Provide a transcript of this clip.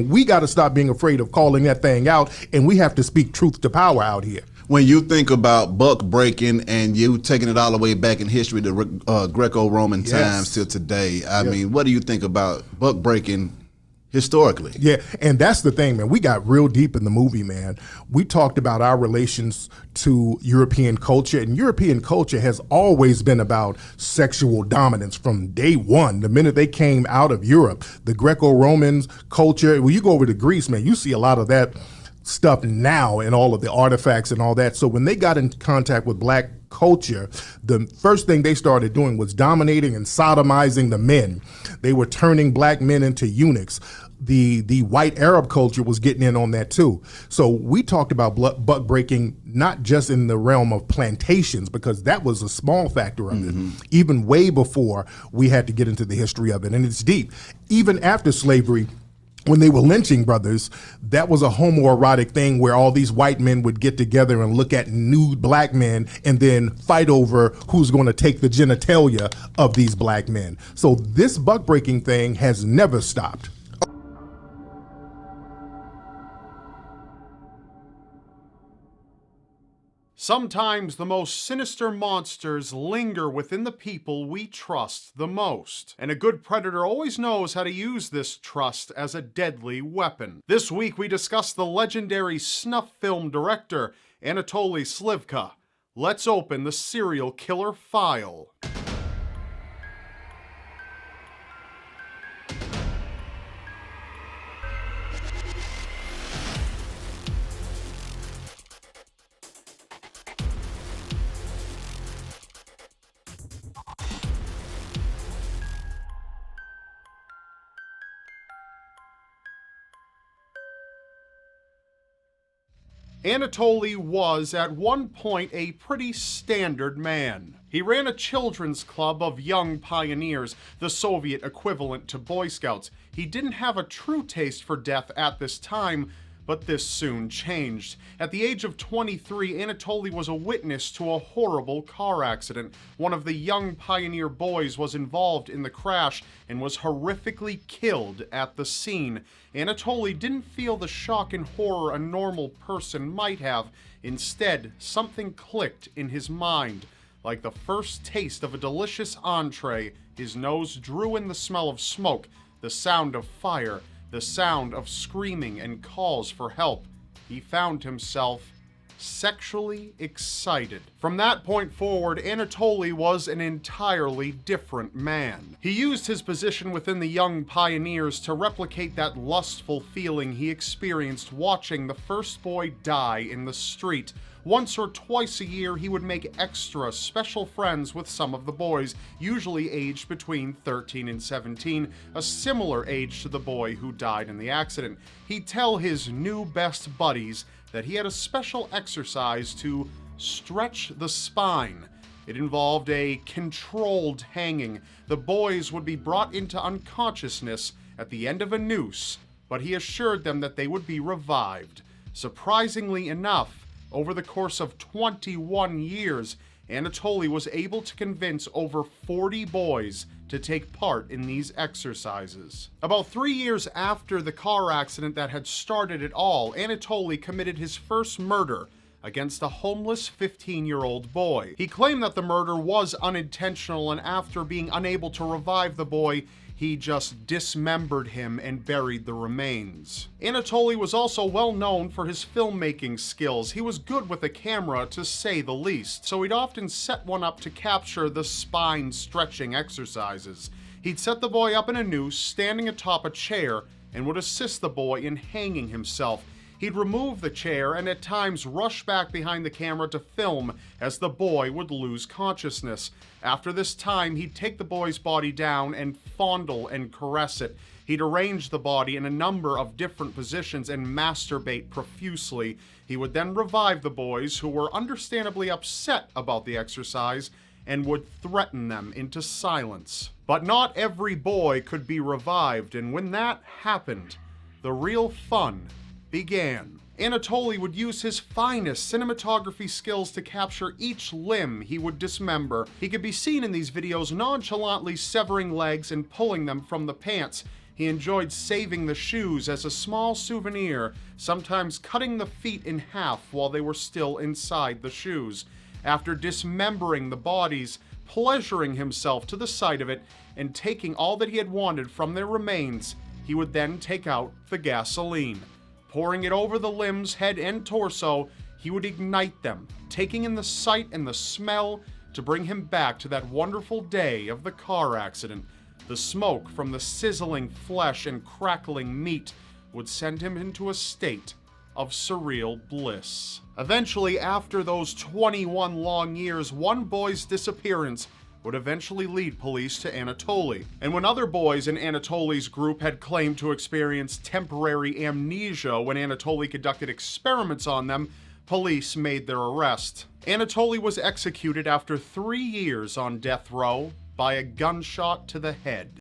We got to stop being afraid of calling that thing out, and we have to speak truth to power out here. When you think about buck breaking and you taking it all the way back in history to Greco-Roman times till today, I mean, what do you think about buck breaking historically? Yeah, and that's the thing, man. We got real deep in the movie, man. We talked about our relations to European culture, and European culture has always been about sexual dominance from day one. The minute they came out of Europe, the Greco-Romans culture, when you go over to Greece, man, you see a lot of that stuff now and all of the artifacts and all that. So when they got in contact with black culture, the first thing they started doing was dominating and sodomizing the men. They were turning black men into eunuchs. The white Arab culture was getting in on that too. So we talked about buck breaking not just in the realm of plantations, because that was a small factor of it, even way before we had to get into the history of it. And it's deep. Even after slavery, when they were lynching brothers, that was a homoerotic thing where all these white men would get together and look at nude black men and then fight over who's going to take the genitalia of these black men. So this buck breaking thing has never stopped. Sometimes the most sinister monsters linger within the people we trust the most, and a good predator always knows how to use this trust as a deadly weapon. This week we discuss the legendary snuff film director Anatoly Slivka. Let's open the serial killer file. Anatoly was at one point a pretty standard man. He ran a children's club of young pioneers, the Soviet equivalent to Boy Scouts. He didn't have a true taste for death at this time, but this soon changed. At the age of 23, Anatoly was a witness to a horrible car accident. One of the young pioneer boys was involved in the crash and was horrifically killed at the scene. Anatoly didn't feel the shock and horror a normal person might have. Instead, something clicked in his mind. Like the first taste of a delicious entree, his nose drew in the smell of smoke, the sound of fire, the sound of screaming and calls for help. He found himself sexually excited. From that point forward, Anatoly was an entirely different man. He used his position within the young pioneers to replicate that lustful feeling he experienced watching the first boy die in the street. Once or twice a year, he would make extra special friends with some of the boys, usually aged between 13 and 17, a similar age to the boy who died in the accident. He'd tell his new best buddies that he had a special exercise to stretch the spine. It involved a controlled hanging. The boys would be brought into unconsciousness at the end of a noose, but he assured them that they would be revived. Surprisingly enough, over the course of 21 years, Anatoly was able to convince over 40 boys to take part in these exercises. About 3 years after the car accident that had started it all, Anatoly committed his first murder against a homeless 15-year-old boy. He claimed that the murder was unintentional, and after being unable to revive the boy, he just dismembered him and buried the remains. Anatoly was also well known for his filmmaking skills. He was good with a camera, to say the least, so he'd often set one up to capture the spine stretching exercises. He'd set the boy up in a noose, standing atop a chair, and would assist the boy in hanging himself. He'd remove the chair and at times rush back behind the camera to film as the boy would lose consciousness. After this time, he'd take the boy's body down and fondle and caress it. He'd arrange the body in a number of different positions and masturbate profusely. He would then revive the boys, who were understandably upset about the exercise, and would threaten them into silence. But not every boy could be revived, and when that happened, the real fun began. Anatoly would use his finest cinematography skills to capture each limb he would dismember. He could be seen in these videos nonchalantly severing legs and pulling them from the pants. He enjoyed saving the shoes as a small souvenir, sometimes cutting the feet in half while they were still inside the shoes. After dismembering the bodies, pleasuring himself to the sight of it, and taking all that he had wanted from their remains, he would then take out the gasoline. Pouring it over the limbs, head, and torso, he would ignite them, taking in the sight and the smell to bring him back to that wonderful day of the car accident. The smoke from the sizzling flesh and crackling meat would send him into a state of surreal bliss. Eventually, after those 21 long years, one boy's disappearance would eventually lead police to Anatoly. And when other boys in Anatoly's group had claimed to experience temporary amnesia when Anatoly conducted experiments on them, police made their arrest. Anatoly was executed after 3 years on death row by a gunshot to the head.